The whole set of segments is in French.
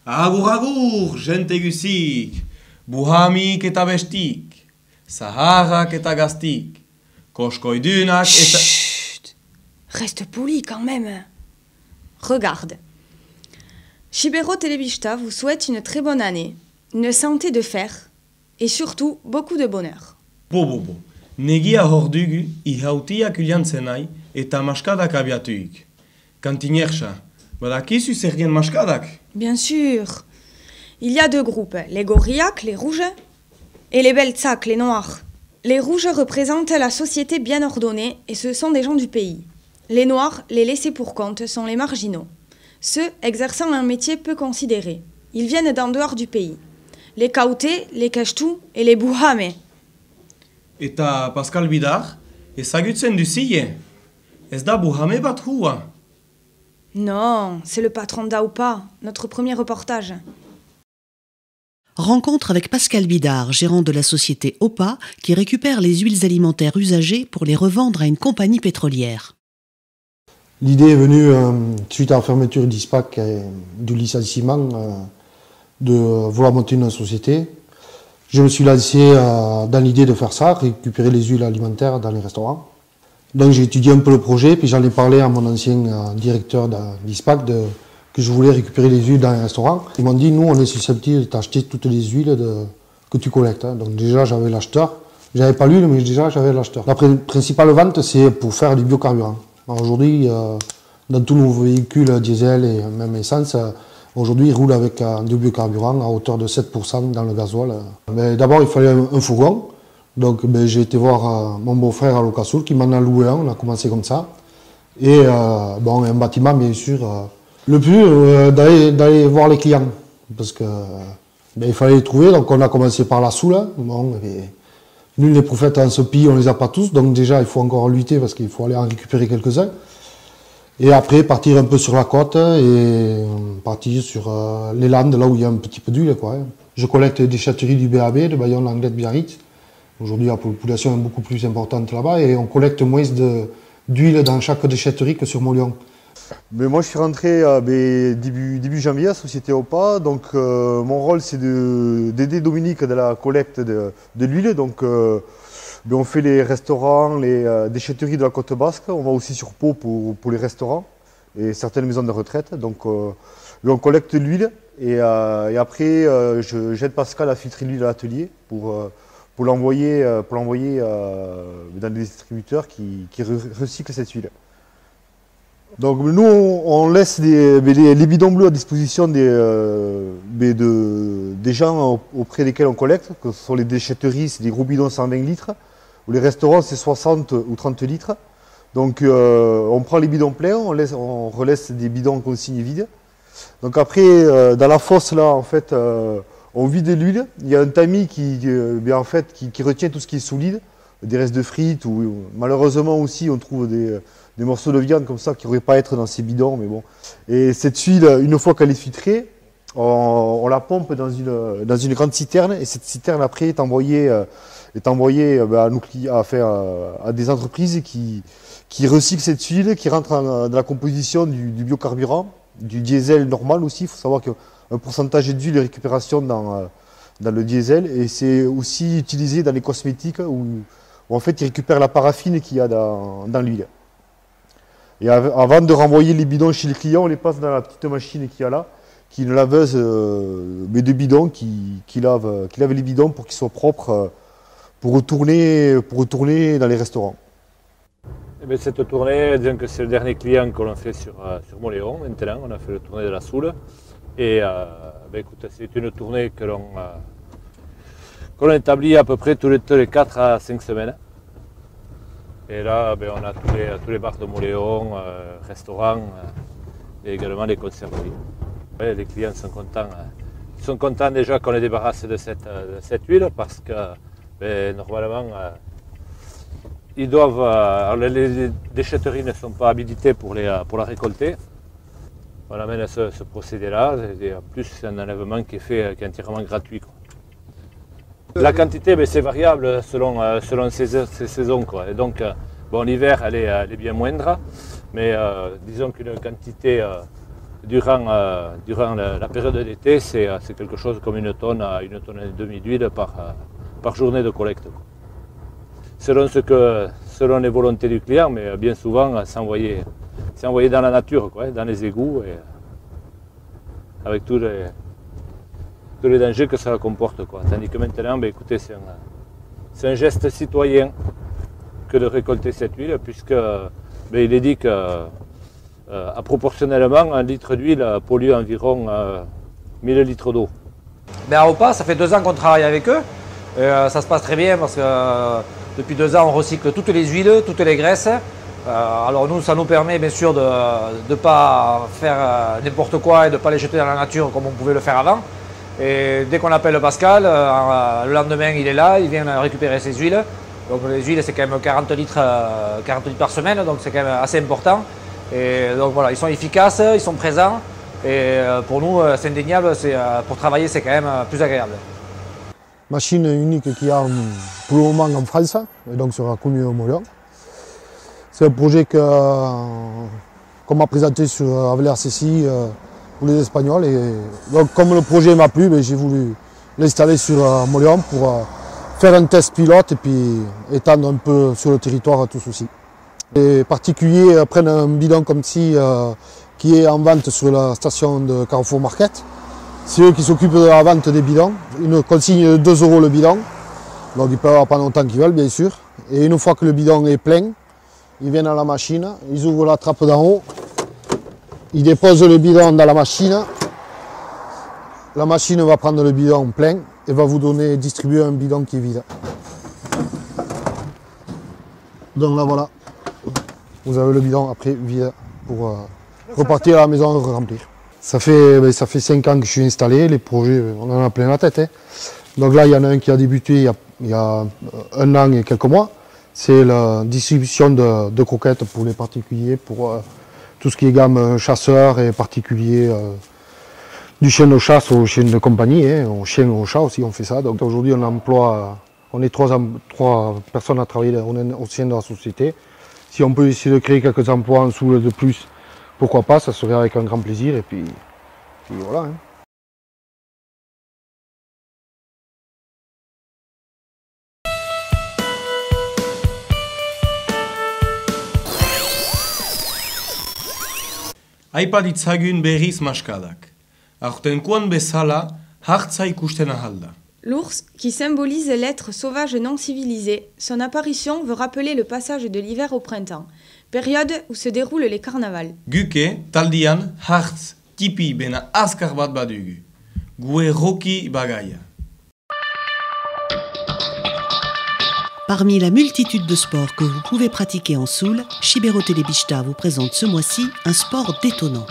Agur agur, gente guzik, buhamik eta bestik, saharrak eta gaztik, koskoidunak eta... Chut! Reste poli quand même. Regarde. Chibero Telebista vous souhaite une très bonne année, une santé de fer et surtout beaucoup de bonheur. Bo. Negia hordugu, ihautiak uliantzen nahi eta maskadak abiatuik. Kantinerxa, badakizu zer gen maskadak? Bien sûr. Il y a deux groupes, les gorillacs, les rouges, et les beltzaks, les noirs. Les rouges représentent la société bien ordonnée et ce sont des gens du pays. Les noirs, les laissés pour compte, sont les marginaux. Ceux exerçant un métier peu considéré. Ils viennent d'en dehors du pays. Les kautés, les kashtus et les bouhamés. Eta Pascal Bidar, ezagutzen duzile. Ez da buhame bat hua. Non, c'est le patron d'Aoupa, notre premier reportage. Rencontre avec Pascal Bidar, gérant de la société OPA, qui récupère les huiles alimentaires usagées pour les revendre à une compagnie pétrolière. L'idée est venue suite à la fermeture d'ISPAC et du licenciement de vouloir monter une société. Je me suis lancé dans l'idée de faire ça, récupérer les huiles alimentaires dans les restaurants. Donc j'ai étudié un peu le projet, puis j'en ai parlé à mon ancien directeur d'ISPAC que je voulais récupérer les huiles dans les restaurants. Ils m'ont dit, nous on est susceptible de t'acheter toutes les huiles que tu collectes. Donc déjà j'avais l'acheteur. J'avais pas l'huile, mais déjà j'avais l'acheteur. La principale vente, c'est pour faire du biocarburant. Aujourd'hui, dans tous nos véhicules diesel et même essence, aujourd'hui ils roulent avec du biocarburant à hauteur de 7% dans le gasoil. D'abord il fallait un fourgon. Donc j'ai été voir mon beau-frère à Locasoul qui m'en a loué un, on a commencé comme ça. Et un bâtiment bien sûr. Le plus d'aller voir les clients, parce que il fallait les trouver, donc on a commencé par la Soule. Bon, nul n'est prophète en ce pays, on les a pas tous, donc déjà il faut encore lutter parce qu'il faut aller en récupérer quelques-uns. Et après partir un peu sur la côte et partir sur les Landes, là où il y a un petit peu d'huile, quoi. Je collecte des déchetteries du BAB, de Bayonne, Langlette, Biarritz. Aujourd'hui la population est beaucoup plus importante là-bas et on collecte moins d'huile dans chaque déchetterie que sur Montlion. Mais moi je suis rentré début janvier à la société OPA, donc mon rôle c'est d'aider Dominique de la collecte de l'huile. Donc on fait les restaurants, les déchetteries de la côte basque, on va aussi sur Pau pour les restaurants et certaines maisons de retraite. Donc on collecte l'huile et après j'aide Pascal à filtrer l'huile à l'atelier pour l'envoyer dans des distributeurs qui recyclent cette huile. Donc nous on laisse les bidons bleus à disposition des gens auprès desquels on collecte, que ce sont les déchetteries, c'est des gros bidons 120 litres, ou les restaurants c'est 60 ou 30 litres. Donc on prend les bidons pleins, on relaisse des bidons en consigne vide. Donc après dans la fosse là en fait on vide l'huile, il y a un tamis qui retient tout ce qui est solide, des restes de frites ou malheureusement aussi on trouve des morceaux de viande comme ça qui n'auraient pas à être dans ces bidons, mais bon. Et cette huile, une fois qu'elle est filtrée, on la pompe dans une grande citerne et cette citerne après est envoyée à des entreprises qui recyclent cette huile, qui rentre dans la composition du biocarburant, du diesel normal aussi. Il faut savoir qu'un pourcentage d'huile de récupération dans le diesel et c'est aussi utilisé dans les cosmétiques où en fait ils récupèrent la paraffine qu'il y a dans l'huile. Et avant de renvoyer les bidons chez le client, on les passe dans la petite machine qu'il y a là, qui est une laveuse de bidons qui lave les bidons pour qu'ils soient propres pour retourner dans les restaurants. Et bien cette tournée, disons que c'est le dernier client que l'on fait sur Montléon maintenant. On a fait la tournée de la Soule. Et écoute, c'est une tournée que l'on établit à peu près tous les 4 à 5 semaines. Et là, on a tous les bars de Montléon, restaurants et également les conserveries. Ouais, les clients sont contents. Ils sont contents déjà qu'on les débarrasse de cette huile parce que normalement, ils doivent. Les déchetteries ne sont pas habilitées pour la récolter. On amène ce procédé-là et en plus c'est un enlèvement qui est entièrement gratuit, quoi. La quantité, c'est variable selon ces saisons, quoi. Et donc, l'hiver, elle est bien moindre, mais disons qu'une quantité durant la période d'été, c'est quelque chose comme une tonne et demie d'huile par journée de collecte. Selon les volontés du client, mais bien souvent c'est envoyé dans la nature, quoi, dans les égouts, et avec tous les dangers que ça comporte, quoi. Tandis que maintenant, ben, écoutez, c'est un geste citoyen que de récolter cette huile, puisque ben, il est dit que proportionnellement, un litre d'huile pollue environ 1000 litres d'eau. Ben, à OPA, ça fait 2 ans qu'on travaille avec eux. Ça se passe très bien parce que depuis 2 ans, on recycle toutes les huiles, toutes les graisses. Alors nous, ça nous permet bien sûr de ne pas faire n'importe quoi et de ne pas les jeter dans la nature comme on pouvait le faire avant. Et dès qu'on appelle Pascal, le lendemain il est là, il vient récupérer ses huiles. Donc les huiles c'est quand même 40 litres par semaine, donc c'est quand même assez important. Et donc voilà, ils sont efficaces, ils sont présents. Et pour nous, c'est indéniable, pour travailler c'est quand même plus agréable. Machine unique qu'il y a pour le moment en France, et donc sera connue au Molion. C'est un projet qu'on m'a présenté avec l'RCCI pour les Espagnols. Et donc, comme le projet m'a plu, j'ai voulu l'installer sur Molion pour faire un test pilote et puis étendre un peu sur le territoire tout ceci. Les particuliers prennent un bidon comme ci qui est en vente sur la station de Carrefour Market. C'est eux qui s'occupent de la vente des bidons. Une consigne de 2 € le bidon. Donc ils peuvent avoir pendant longtemps qu'ils veulent, bien sûr. Et une fois que le bidon est plein, ils viennent à la machine, ils ouvrent la trappe d'en haut, ils déposent le bidon dans la machine. La machine va prendre le bidon plein et va vous distribuer un bidon qui est vide. Donc là voilà, vous avez le bidon après vide pour repartir à la maison et remplir. Ça fait 5 ans que je suis installé, les projets, on en a plein la tête. Hein. Donc là, il y en a un qui a débuté il y a 1 an et quelques mois. C'est la distribution de croquettes pour les particuliers, pour tout ce qui est gamme chasseur et particulier, du chien de chasse au chien de compagnie, hein, au chien au chat aussi on fait ça. Donc aujourd'hui on est 3 personnes à travailler au sein de la société. Si on peut essayer de créer quelques emplois en dessous de plus, pourquoi pas, ça serait avec un grand plaisir et puis voilà. Hein. Aipa ditzagun berriz maskadak. Aurtenkoan bezala, hartza ikusten ahalda. L'ours, qui symbolise l'être sauvage non civilisé, son apparition veut rappeler le passage de l'hiver au printemps, période où se déroulent les carnavals. Guke, taldian, hartz, tipi bena askar bat badugu. Gue roki bagaya. Parmi la multitude de sports que vous pouvez pratiquer en Soule, Chibero Telebista vous présente ce mois-ci un sport détonnant.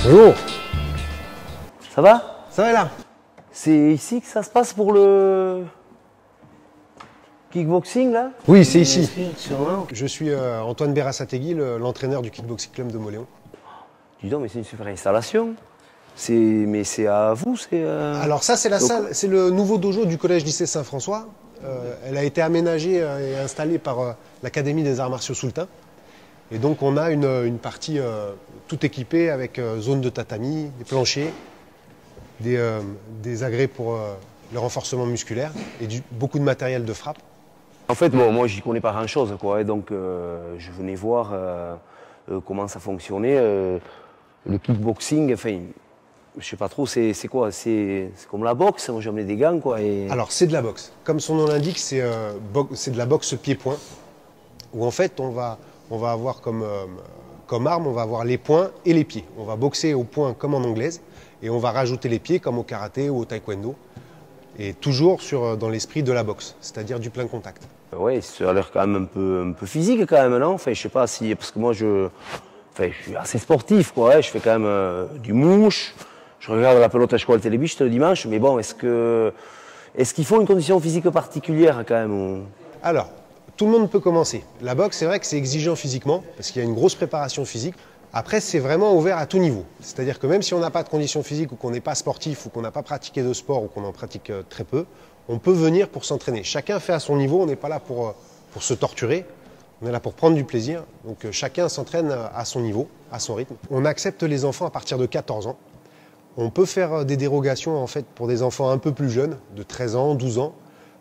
Bonjour. Ça va? Ça va là? C'est ici que ça se passe pour le kickboxing là? Oui, c'est ici. Je suis Antoine Berasategui, l'entraîneur du kickboxing club de Mauléon. Dis donc, mais c'est une super installation. Mais c'est à vous, c'est... Alors ça, c'est la salle, c'est le nouveau dojo du collège lycée Saint-François. Elle a été aménagée et installée par l'Académie des arts martiaux Soultin. Et donc on a une partie tout équipée avec zone de tatami, des planchers, des agrès pour le renforcement musculaire et beaucoup de matériel de frappe. En fait, bon, moi, j'y connais pas grand-chose, quoi. Et donc, je venais voir comment ça fonctionnait. Le kickboxing, enfin, je sais pas trop, c'est quoi? C'est comme la boxe, moi j'ai amené des gants, quoi. Et... Alors, c'est de la boxe. Comme son nom l'indique, c'est de la boxe pied-point, où en fait, on va avoir comme arme, on va avoir les poings et les pieds. On va boxer au poing comme en anglaise, et on va rajouter les pieds comme au karaté ou au taekwondo. Et toujours dans l'esprit de la boxe, c'est-à-dire du plein contact. Oui, ça a l'air quand même un peu physique quand même, non? Enfin, je sais pas si... Parce que moi, je suis assez sportif, quoi. Ouais. Je fais quand même du mouche. Je regarde la pelote à École Télébiche le dimanche. Mais bon, est-ce Est-ce qu'ils font une condition physique particulière quand même ou... Alors, tout le monde peut commencer. La boxe, c'est vrai que c'est exigeant physiquement, parce qu'il y a une grosse préparation physique. Après, c'est vraiment ouvert à tout niveau. C'est-à-dire que même si on n'a pas de condition physique ou qu'on n'est pas sportif ou qu'on n'a pas pratiqué de sport ou qu'on en pratique très peu, on peut venir pour s'entraîner. Chacun fait à son niveau, on n'est pas là pour se torturer, on est là pour prendre du plaisir. Donc chacun s'entraîne à son niveau, à son rythme. On accepte les enfants à partir de 14 ans. On peut faire des dérogations en fait, pour des enfants un peu plus jeunes, de 13 ans, 12 ans,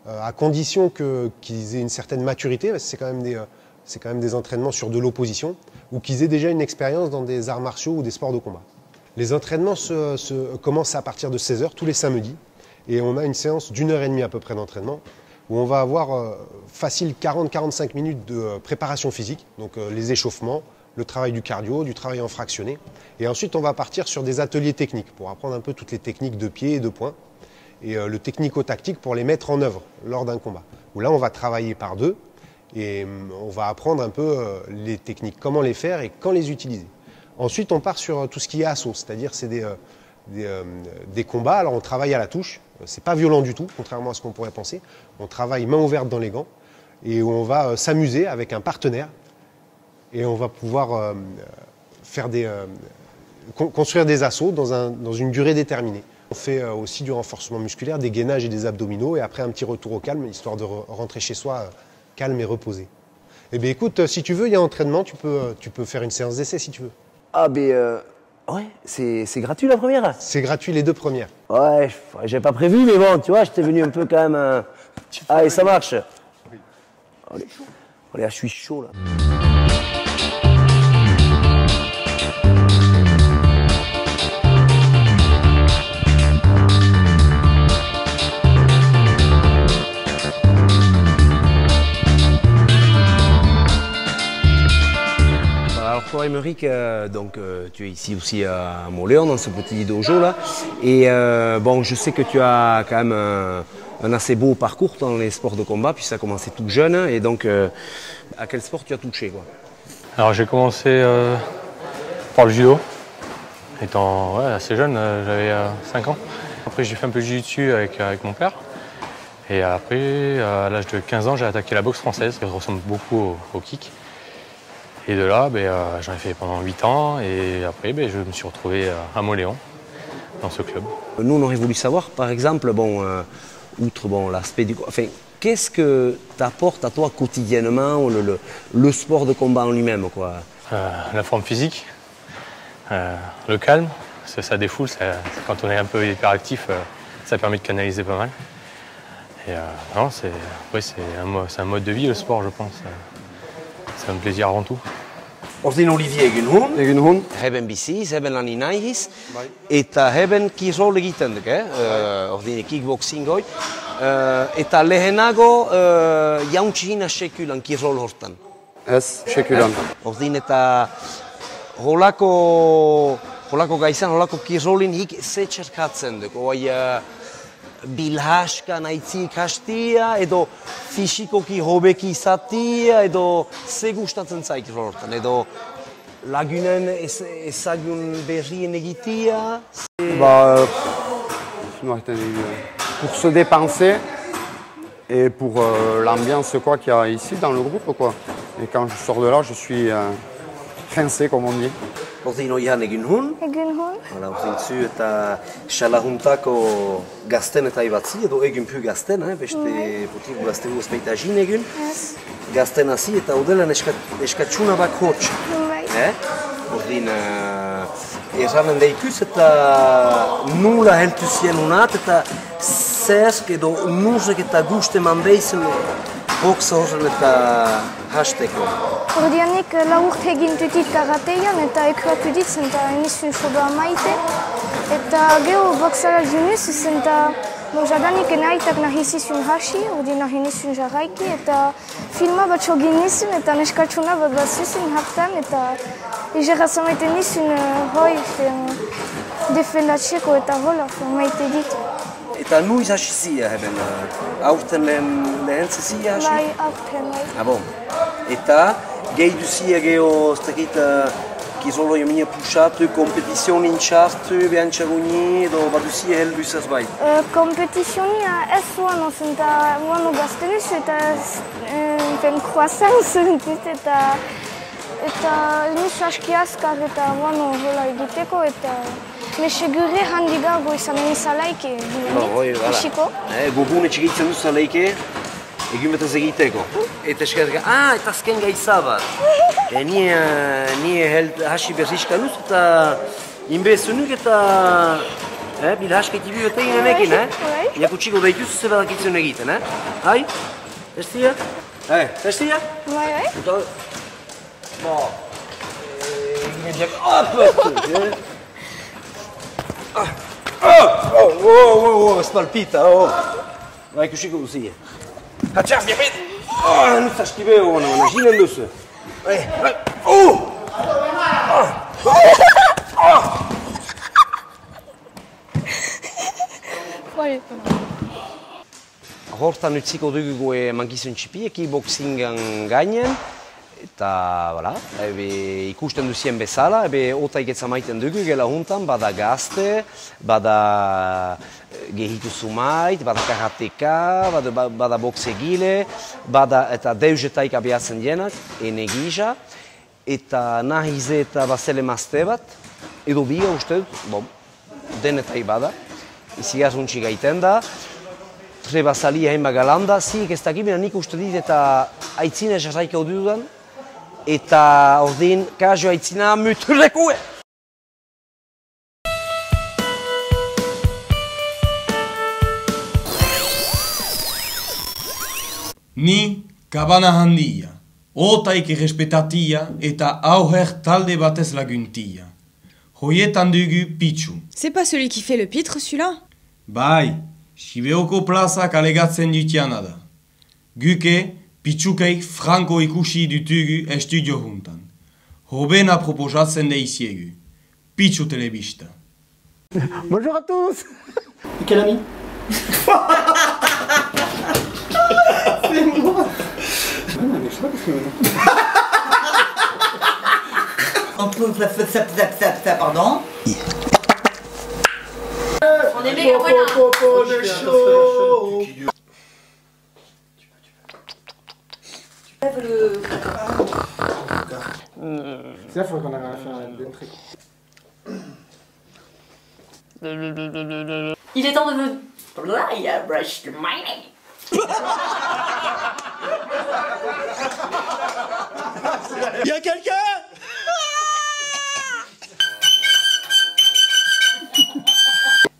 à condition qu'ils aient une certaine maturité, parce que c'est quand même des entraînements sur de l'opposition, ou qu'ils aient déjà une expérience dans des arts martiaux ou des sports de combat. Les entraînements commencent à partir de 16 h tous les samedis, et on a une séance d'1h30 à peu près d'entraînement, où on va avoir facile 40-45 minutes de préparation physique, donc les échauffements, le travail du cardio, du travail en fractionné. Et ensuite, on va partir sur des ateliers techniques pour apprendre un peu toutes les techniques de pied et de poing. Et le technico-tactique pour les mettre en œuvre lors d'un combat. Où là, on va travailler par deux et on va apprendre un peu les techniques, comment les faire et quand les utiliser. Ensuite, on part sur tout ce qui est assaut, c'est-à-dire c'est des combats. Alors, on travaille à la touche. C'est pas violent du tout, contrairement à ce qu'on pourrait penser. On travaille main ouverte dans les gants et où on va s'amuser avec un partenaire. Et on va pouvoir construire des assauts dans une durée déterminée. On fait aussi du renforcement musculaire, des gainages et des abdominaux, et après un petit retour au calme, histoire de rentrer chez soi calme et reposé. Eh bien écoute, si tu veux, il y a entraînement, tu peux faire une séance d'essai si tu veux. Ah ben ouais, c'est gratuit la première? C'est gratuit les 2 premières. Ouais, j'ai pas prévu, mais bon, tu vois, j'étais venu un peu quand même... Allez, ça marche. Oui. Allez, je suis chaud là. Toi, Émeric, donc tu es ici aussi à Montléon, dans ce petit dojo là. Et bon, je sais que tu as quand même un assez beau parcours dans les sports de combat, puis ça a commencé tout jeune. Et donc, à quel sport tu as touché quoi? Alors j'ai commencé par le judo, étant assez jeune, j'avais 5 ans. Après j'ai fait un peu de jiu-jitsu avec mon père. Et après, à l'âge de 15 ans, j'ai attaqué la boxe française, qui ressemble beaucoup au kick. Et de là, j'en ai fait pendant 8 ans et après, je me suis retrouvé à Montléon, dans ce club. Nous, on aurait voulu savoir, par exemple, outre l'aspect du... Enfin, qu'est-ce que t'apporte à toi quotidiennement le sport de combat en lui-même quoi? La forme physique, le calme, ça défoule, quand on est un peu hyperactif, ça permet de canaliser pas mal. Et c'est un mode de vie, le sport, je pense. C'est un plaisir avant tout. Ordin Olivier egin hun, heben biziz, heben lan inaiz, eta heben kirol egiten duk, ordin kickboxing hoi, eta lehenago jauntxina sekulan kirol hortan. Ez, sekulan. Ordin eta holako gaizan, holako kirolin hik zetxerkatzen duk, bilhaska naitzi ikastia, edo fisikoki hobeki izatia, edo ze gustatzen zaik horretan, edo lagunen ezagun berrien egitia. Pour se dépenser et pour l'ambiance qu'il y a ici dans le groupe quoi. Et quand je sors de là, je suis rincé comme on dit. Ordin oian egin hun? Egin hun. Ordin zu eta xalajuntako gazten eta ibatzi, edo egin pu gazten, beste potik gazten guzpeita jin egin. Gazten hasi eta udelan eskatxuna bak hotx. Ordin erranen daikuz eta nula heltu zien unat eta zersk edo nuzek eta guste man behizen boxa horren eta hasteko. Ordianik laurt egin tutit karateian eta ekratu ditzen eta enizun sodoa maite. Eta geho boxara junuz zen eta jadanik enaitak nahizizun hasi, ordi nahinizun jarraiki eta filma bat sogin nizun eta neskatxuna bat bazizun hartan eta ijerraza maite nizun hoi defendatzeko eta hola maite ditu. Eta nuiz hasi zia heben, aurten lehen zizia hasi? Bai, aurten, bai. Bon. Eta gehi duzia geho, ez dakit, Kizolo jamia pusat, kompetizioni txart, behantxagoni, edo baduzi helbuz ez bai? Kompetizionia ez zuan ozenta, guano gaztenez eta croissance dut eta nuz aski azkar eta guano hola egiteko eta mesegure handigago izanen izalaike dinenik, esiko. Gogun etxegitzen duz zaleike, egin betaz egiteko. Eta eskatzeka, eta azken gaitza bat. Ni hasi berzizka nuz eta inbezunuk eta bil haskaiti bi bete ginen egin, Iakutsiko daituz ze badakitzen egiten, Hai? Testia? Testia? Bai. Egin diak, ez palpita, Ba, ikusiko duzia. Hatxaz, diapet! Nuz askibeo, ginen duzu. Hortan utziko dugu mankizun txipi, kickboxingan gainen. Eta, voilà, ikusten duzien bezala, otaik etzamaiten dugu gela juntan, bada gazte, bada gehitu zumait, bada karateka, bada boxegile, bada eta deuzetaik abiatzen dienak, enegija, eta nahize eta bazele mazte bat, edo biga uste dut, denetai bada, izigaz untxi gaiten da, treba zali hain bagalanda, zik ez dakimena nik uste dit eta aitzina jarraik hau dudan, eta ordin kajo aitzina muturrekue. Ni kabana handia, otaik errespetatia eta auher talde batez laguntia. Hoietan dugu Pichu. C'est pas celui qui fait le pitre, celui-là? Bai, Sibeoko plazak alegatzen dutiana da. Guke, Pichukeik franko ikusi dutugu estudio juntan. Hobena proposatzen deiziegu. Pichu Telebista. Bonjour à tous. Quel ami? C'est moi. Mais je sais pas qu'est-ce que ça, pardon. On est méga de chaud. C'est là, il faudrait qu'on arrive à faire un trick. Il est temps de me... brush the money. Y'a quelqu'un?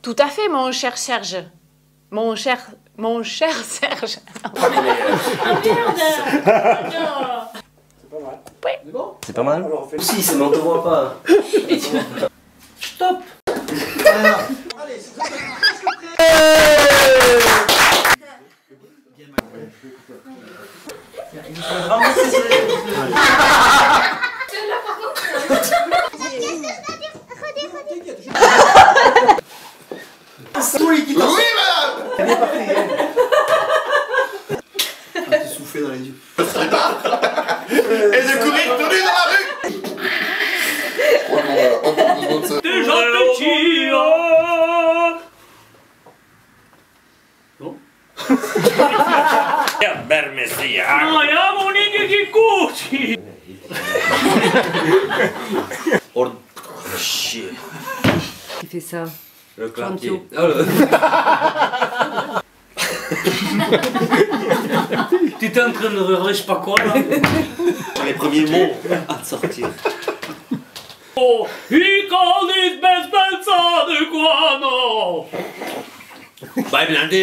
Tout à fait, mon cher Serge. Mon cher Serge. Ah merde! Oui. C'est pas mal? Si, c'est mais on te voit pas. Stop! Allez, c'est presque prêt. Oui, madame! T'es soufflé dans les yeux. Et de courir tout nu dans la rue! Déjà petit! Non? Ja, Monique qui cuci! Oh, chier. Qui fait ça? Le clapier. Tu étais en train de rire, je sais pas quoi là. Les premiers mots à te sortir. Oh, il connaît best ça de quoi non? Bye, blindé,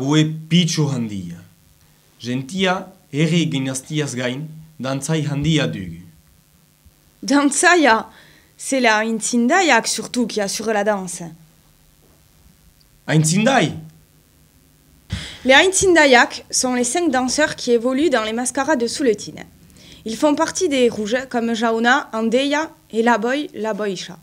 Gue Pichu handia. Gentia ere ginastiaz gain, dantzai handia dugu. Dantzaya, c'est la Intindayak surtout qui assure la danse. Aintzindai? Les Aintindayak sont les 5 danseurs qui évoluent dans les mascarades de Souletine. Ils font partie des rouges comme Jauna, Andeya et Laboy, Laboisha.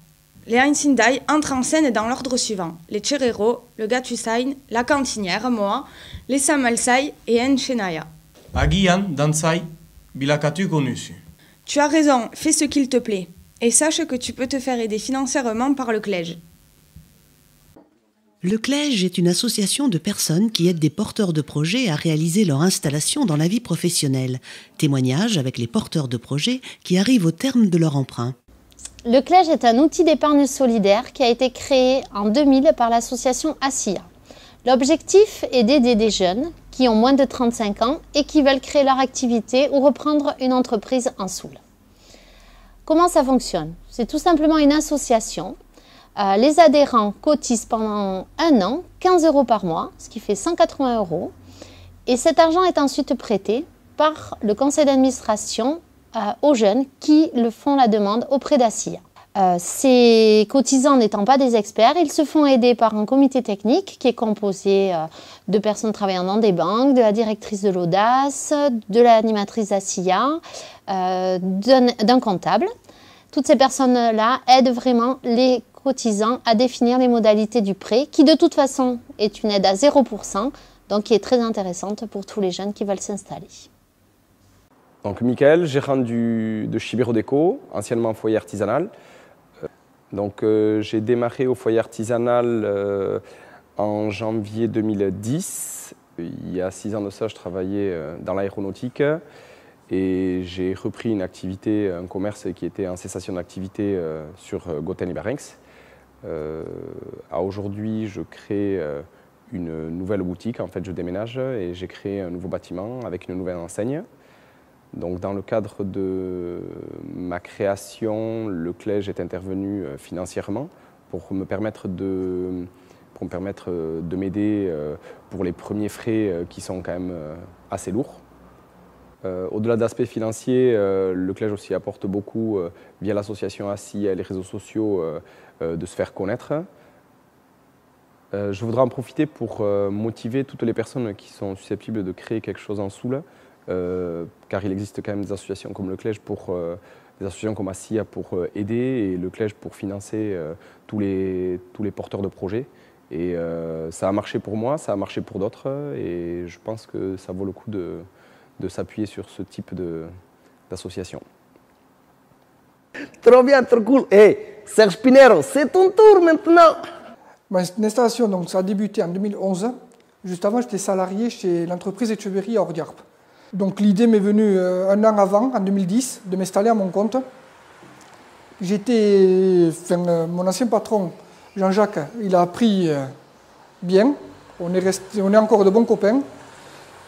Les Einzindai entrent en scène dans l'ordre suivant. Les Cherero, le Gatusain, la cantinière, Moa, les Samalsai et Enchenaya. Agian, dantzai, bilakatu konusu. Tu as raison, fais ce qu'il te plaît. Et sache que tu peux te faire aider financièrement par le CLEJ. Le CLEJ est une association de personnes qui aident des porteurs de projets à réaliser leur installation dans la vie professionnelle. Témoignage avec les porteurs de projets qui arrivent au terme de leur emprunt. Le CLEJ est un outil d'épargne solidaire qui a été créé en 2000 par l'association ASIA. L'objectif est d'aider des jeunes qui ont moins de 35 ans et qui veulent créer leur activité ou reprendre une entreprise en Soule. Comment ça fonctionne? C'est tout simplement une association. Les adhérents cotisent pendant 1 an 15 € par mois, ce qui fait 180 €. Et cet argent est ensuite prêté par le conseil d'administration aux jeunes qui le font la demande auprès d'ASIA. Ces cotisants n'étant pas des experts, ils se font aider par un comité technique qui est composé de personnes travaillant dans des banques, de la directrice de l'audace, de l'animatrice d'ASIA, d'un comptable. Toutes ces personnes-là aident vraiment les cotisants à définir les modalités du prêt, qui de toute façon est une aide à 0%, donc qui est très intéressante pour tous les jeunes qui veulent s'installer. Donc Michael, gérant de Chibero Déco, anciennement foyer artisanal. Donc j'ai démarré au foyer artisanal en janvier 2010. Il y a 6 ans de ça, je travaillais dans l'aéronautique et j'ai repris une activité, un commerce qui était en cessation d'activité sur Goten et Barenx. Aujourd'hui, je crée une nouvelle boutique. En fait, je déménage et j'ai créé un nouveau bâtiment avec une nouvelle enseigne. Donc, dans le cadre de ma création, le CLEJ est intervenu financièrement pour me permettre de m'aider pour les premiers frais qui sont quand même assez lourds. Au-delà de l'aspect financier, le CLEJ aussi apporte beaucoup via l'association ASIA et les réseaux sociaux de se faire connaître. Je voudrais en profiter pour motiver toutes les personnes qui sont susceptibles de créer quelque chose en Soule. Car il existe quand même des associations comme le CLEJ, des associations comme ASIA pour aider et le CLEJ pour financer tous les porteurs de projets. Et ça a marché pour moi, ça a marché pour d'autres et je pense que ça vaut le coup de s'appuyer sur ce type d'association. Trop bien, trop cool. Hey, Serge Pinero, c'est ton tour maintenant. Mon installation, donc, ça a débuté en 2011. Juste avant, j'étais salarié chez l'entreprise Etcheverry à Ordiarp. Donc l'idée m'est venue 1 an avant, en 2010, de m'installer à mon compte. Mon ancien patron, Jean-Jacques, il a appris bien. On est encore de bons copains.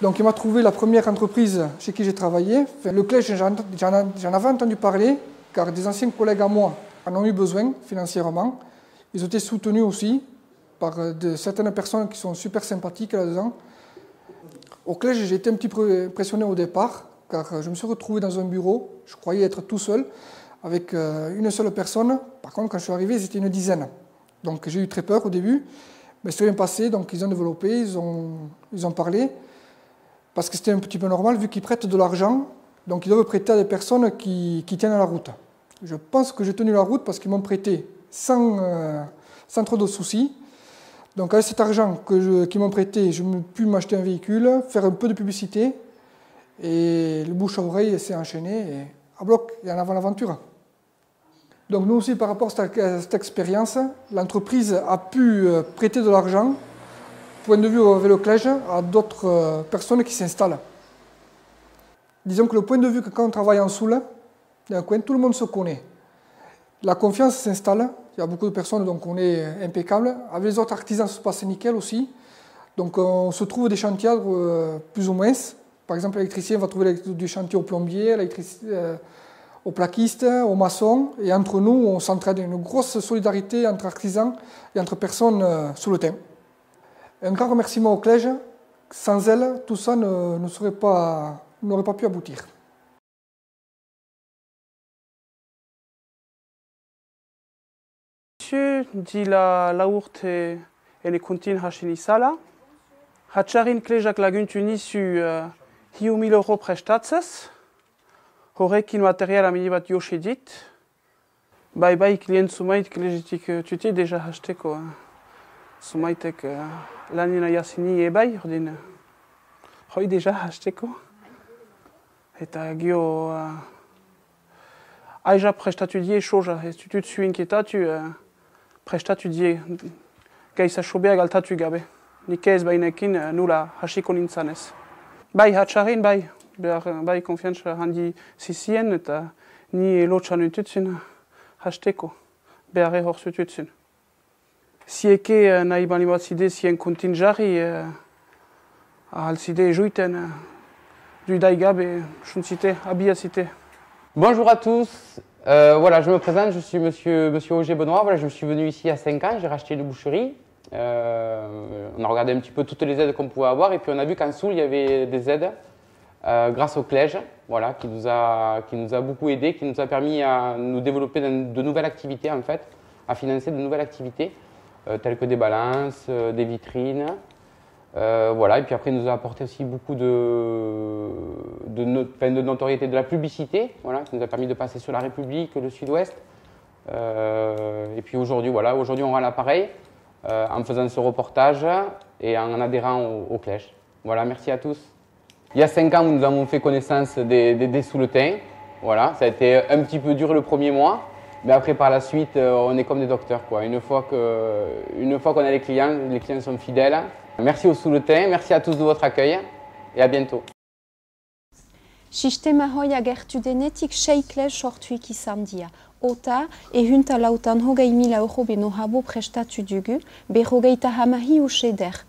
Donc il m'a trouvé la première entreprise chez qui j'ai travaillé. Le CLEJ, j'en avais entendu parler, car des anciens collègues à moi en ont eu besoin financièrement. Ils ont été soutenus aussi par certaines personnes qui sont super sympathiques là-dedans. Au CLEJ, j'ai été un petit peu impressionné au départ, car je me suis retrouvé dans un bureau, je croyais être tout seul, avec une seule personne. Par contre, quand je suis arrivé, c'était une dizaine. Donc j'ai eu très peur au début, mais c'est bien passé, donc ils ont développé, ils ont parlé, parce que c'était un petit peu normal, vu qu'ils prêtent de l'argent, donc ils doivent prêter à des personnes qui tiennent la route. Je pense que j'ai tenu la route parce qu'ils m'ont prêté sans trop de soucis. Donc avec cet argent qu'ils m'ont prêté, je pu m'acheter un véhicule, faire un peu de publicité, et le bouche à oreille s'est enchaîné, et à bloc, et en avant l'aventure. Donc nous aussi, par rapport à cette expérience, l'entreprise a pu prêter de l'argent, point de vue avec le CLEJ, à d'autres personnes qui s'installent. Disons que le point de vue que quand on travaille en Soule, d'un coin, tout le monde se connaît. La confiance s'installe. Il y a beaucoup de personnes, donc on est impeccable. Avec les autres artisans, ça se passe nickel aussi. Donc on se trouve des chantiers plus ou moins. Par exemple, l'électricien va trouver du chantier au plombier, au plaquiste, au maçon. Et entre nous, on s'entraide. Une grosse solidarité entre artisans et entre personnes sous le thym. Un grand remerciement au CLEJ. Sans elle, tout ça n'aurait pas pu aboutir. Di la urte elekontin hasen izala. Hatxarin klejak laguntu nizu 1.000 € prestatzez. Horrekin materiala mini bat jose dit. Bai klient zumait klegetik tuti deja hasteko. Zumaitek lanina jasini ebai ordin. Hoi deja hasteko. Eta gio aija prestatudie soja. Ez tutut zuinketatu prestatudie gaiza sobeak altatu gabe. Nik ez bainekin nula hasiko nintzanez. Bai hatxarin bai. Bai konfiantza handi zizien eta ni lotxan ututzen hasteko. Beharre hor zututzen. Sieke nahi bali bat zide zien kontinjari alzide juiten du daigabe chuntzite abiazite. Bonjour à tous. Voilà, je me présente, je suis monsieur Auger Benoît. Voilà, je suis venu ici à 5 ans, j'ai racheté une boucherie. On a regardé un petit peu toutes les aides qu'on pouvait avoir et puis on a vu qu'en Soule, il y avait des aides grâce au Clège, voilà, qui nous a beaucoup aidé, qui nous a permis à nous développer de nouvelles activités en fait, à financer de nouvelles activités telles que des balances, des vitrines. Voilà, et puis après, il nous a apporté aussi beaucoup de notoriété, de la publicité, voilà, qui nous a permis de passer sur la République, le Sud-Ouest. Et puis aujourd'hui, voilà, aujourd'hui on rend l'appareil en faisant ce reportage et en adhérant au Clège. Voilà, merci à tous. Il y a 5 ans, nous avons fait connaissance des Souletins. Voilà, ça a été un petit peu dur le premier mois, mais après par la suite, on est comme des docteurs, quoi. Une fois qu'on a les clients sont fidèles. Merci aux Souletins, merci à tous de votre accueil et à bientôt. Sistema hoi agertu denetik 6 klez sortuik izan dira. Ota, ehunta lautan 20.000 euro beno habo prestatu dugu, berrogeita hamahi useder.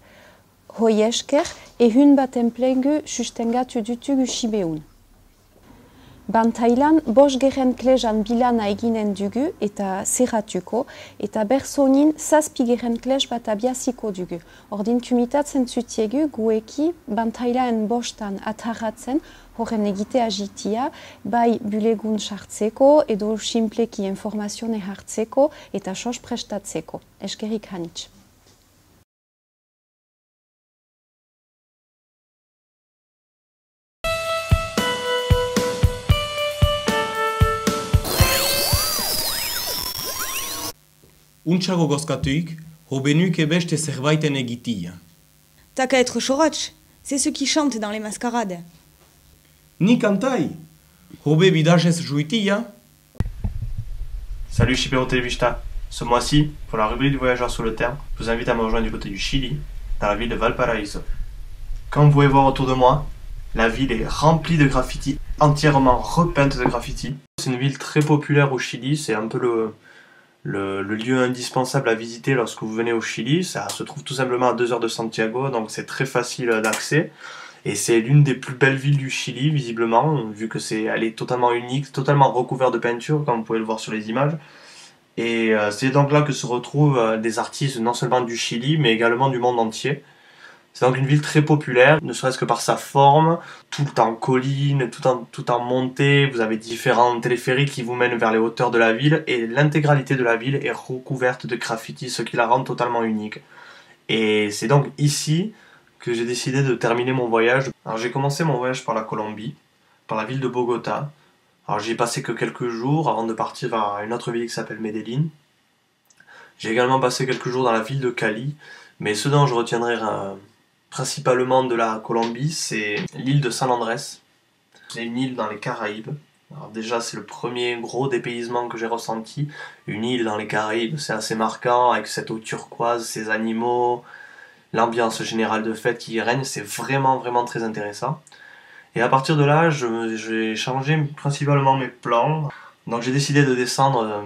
Hoi esker, ehun bat enplegu sustengatu dutugu sibeun. Bantailan, 5 geren klezan bilana eginen dugu eta zerratuko, eta berzonin 7 geren klez bat abiaziko dugu. Ordin kumitatzen zutiegu gueki Bantailan 5 atarratzen horren egite agitia, bai bulegun sartzeko edo simpleki informazione hartzeko eta sos prestatzeko. Eskerik hanitz. Untxago gozkatuik, hobenuik ebeste zerbaiten egitia. T'as qu'à être chorotch, c'est ceux qui chantent dans les mascarades. Ni kantai, hobe bidajez juitia. Salut Chipero Televista. Ce mois-ci, pour la rubrique du voyageur sur le terre, je vous invite à me rejoindre du côté du Chili, dans la ville de Valparaíso. Comme vous pouvez voir autour de moi, la ville est remplie de graffitis, entièrement repeinte de graffitis. C'est une ville très populaire au Chili, c'est un peu le lieu indispensable à visiter lorsque vous venez au Chili. Ça se trouve tout simplement à 2 heures de Santiago, donc c'est très facile d'accès. Et c'est l'une des plus belles villes du Chili, visiblement, vu que elle est totalement unique, totalement recouverte de peinture, comme vous pouvez le voir sur les images. Et c'est donc là que se retrouvent des artistes non seulement du Chili, mais également du monde entier. C'est donc une ville très populaire, ne serait-ce que par sa forme, tout en colline, tout en montée. Vous avez différents téléphériques qui vous mènent vers les hauteurs de la ville, et l'intégralité de la ville est recouverte de graffitis, ce qui la rend totalement unique. Et c'est donc ici que j'ai décidé de terminer mon voyage. Alors j'ai commencé mon voyage par la Colombie, par la ville de Bogota. Alors j'y ai passé que quelques jours avant de partir vers une autre ville qui s'appelle Medellín. J'ai également passé quelques jours dans la ville de Cali, mais ce dont je retiendrai principalement de la Colombie, c'est l'île de San Andrés. C'est une île dans les Caraïbes. Alors déjà, c'est le premier gros dépaysement que j'ai ressenti. Une île dans les Caraïbes, c'est assez marquant, avec cette eau turquoise, ces animaux, l'ambiance générale de fête qui y règne, c'est vraiment très intéressant. Et à partir de là, j'ai changé principalement mes plans. Donc j'ai décidé de descendre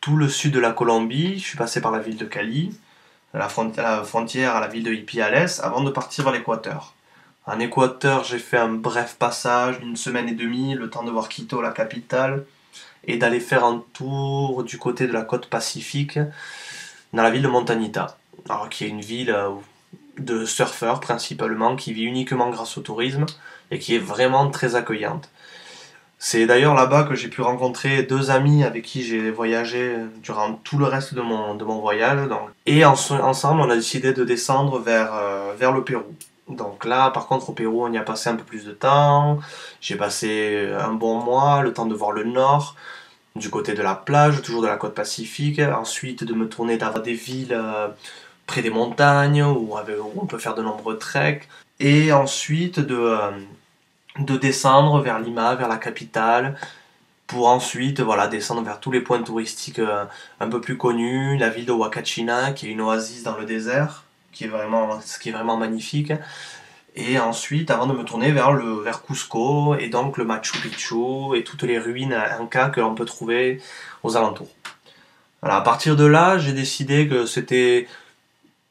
tout le sud de la Colombie. Je suis passé par la ville de Cali, la frontière à la ville de Ipiales, avant de partir vers l'Équateur. En Équateur, j'ai fait un bref passage d'une semaine et demie, le temps de voir Quito, la capitale, et d'aller faire un tour du côté de la côte pacifique, dans la ville de Montañita, alors qui est une ville de surfeurs principalement, qui vit uniquement grâce au tourisme, et qui est vraiment très accueillante. C'est d'ailleurs là-bas que j'ai pu rencontrer 2 amis avec qui j'ai voyagé durant tout le reste de mon voyage. Et ensemble, on a décidé de descendre vers le Pérou. Donc là, par contre, au Pérou, on y a passé un peu plus de temps. J'ai passé un bon mois, le temps de voir le nord. du côté de la plage, toujours de la côte pacifique, ensuite de me tourner vers des villes près des montagnes, où on peut faire de nombreux treks, et ensuite de descendre vers Lima, vers la capitale, pour ensuite descendre vers tous les points touristiques un peu plus connus, la ville de Huacachina, qui est une oasis dans le désert, qui est vraiment magnifique, et ensuite avant de me tourner vers Cusco, et donc le Machu Picchu, et toutes les ruines incas que l'on peut trouver aux alentours. Voilà, à partir de là, j'ai décidé que c'était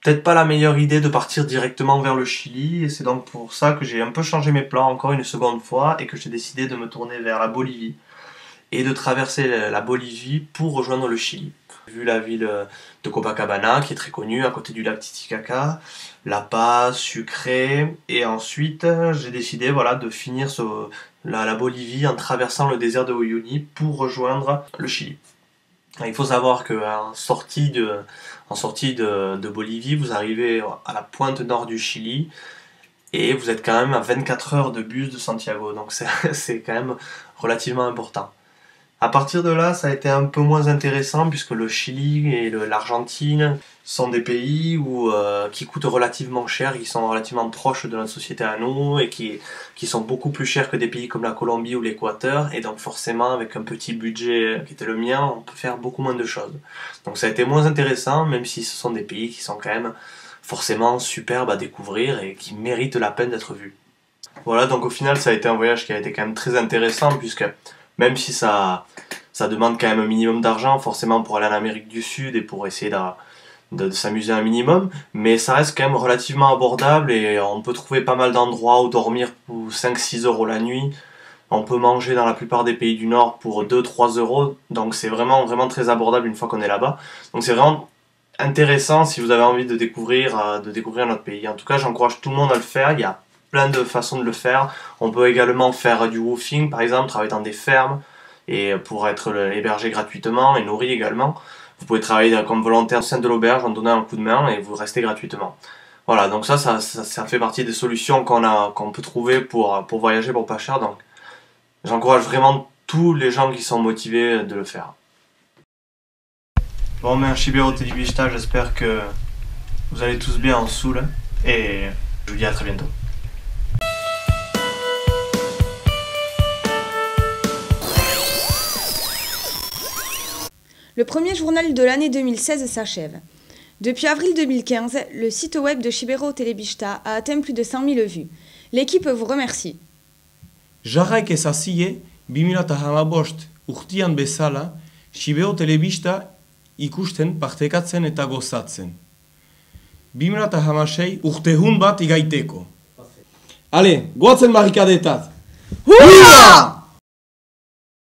peut-être pas la meilleure idée de partir directement vers le Chili, et c'est donc pour ça que j'ai un peu changé mes plans encore une seconde fois, et que j'ai décidé de me tourner vers la Bolivie, et de traverser la Bolivie pour rejoindre le Chili. J'ai vu la ville de Copacabana, qui est très connue, à côté du lac Titicaca, La Paz, Sucre, et ensuite j'ai décidé de finir la Bolivie en traversant le désert de Uyuni pour rejoindre le Chili. Il faut savoir qu'en sortie de Bolivie, vous arrivez à la pointe nord du Chili, et vous êtes quand même à 24 heures de bus de Santiago, donc c'est quand même relativement important. À partir de là, ça a été un peu moins intéressant, puisque le Chili et l'Argentine sont des pays qui coûtent relativement cher, qui sont relativement proches de notre société à nous, et qui sont beaucoup plus chers que des pays comme la Colombie ou l'Équateur, et donc forcément, avec un petit budget qui était le mien, on peut faire beaucoup moins de choses. Donc ça a été moins intéressant, même si ce sont des pays qui sont quand même forcément superbes à découvrir, et qui méritent la peine d'être vus. Voilà, donc au final, ça a été un voyage qui a été quand même très intéressant, puisque même si ça demande quand même un minimum d'argent, forcément pour aller en Amérique du Sud et pour essayer de s'amuser un minimum, mais ça reste quand même relativement abordable, et on peut trouver pas mal d'endroits où dormir pour 5-6 euros la nuit. On peut manger dans la plupart des pays du Nord pour 2-3 euros, donc c'est vraiment très abordable une fois qu'on est là-bas. Donc c'est vraiment intéressant si vous avez envie de découvrir notre pays. En tout cas, j'encourage tout le monde à le faire. Il y a plein de façons de le faire. On peut également faire du woofing, par exemple, travailler dans des fermes, et pour être hébergé gratuitement et nourri également. Vous pouvez travailler comme volontaire au sein de l'auberge en donnant un coup de main, et vous restez gratuitement. Voilà, donc ça fait partie des solutions qu'on peut trouver pour voyager pour pas cher. Donc j'encourage vraiment tous les gens qui sont motivés de le faire. Bon, mais Chibero Telebista, j'espère que vous allez tous bien en Soul, et je vous dis à très bientôt. Le premier journal de l'année 2016 s'achève. Depuis avril 2015, le site web de Chibero Telebista a atteint plus de 100 000 vues. L'équipe vous remercie. Jarraik ezazie, 2015 urtean bezala, Chibero Telebista ikusten, partekatzen eta gozatzen. 2016 urtehun bat igaiteko. Ale, goatzen barrikadetat! Hurra!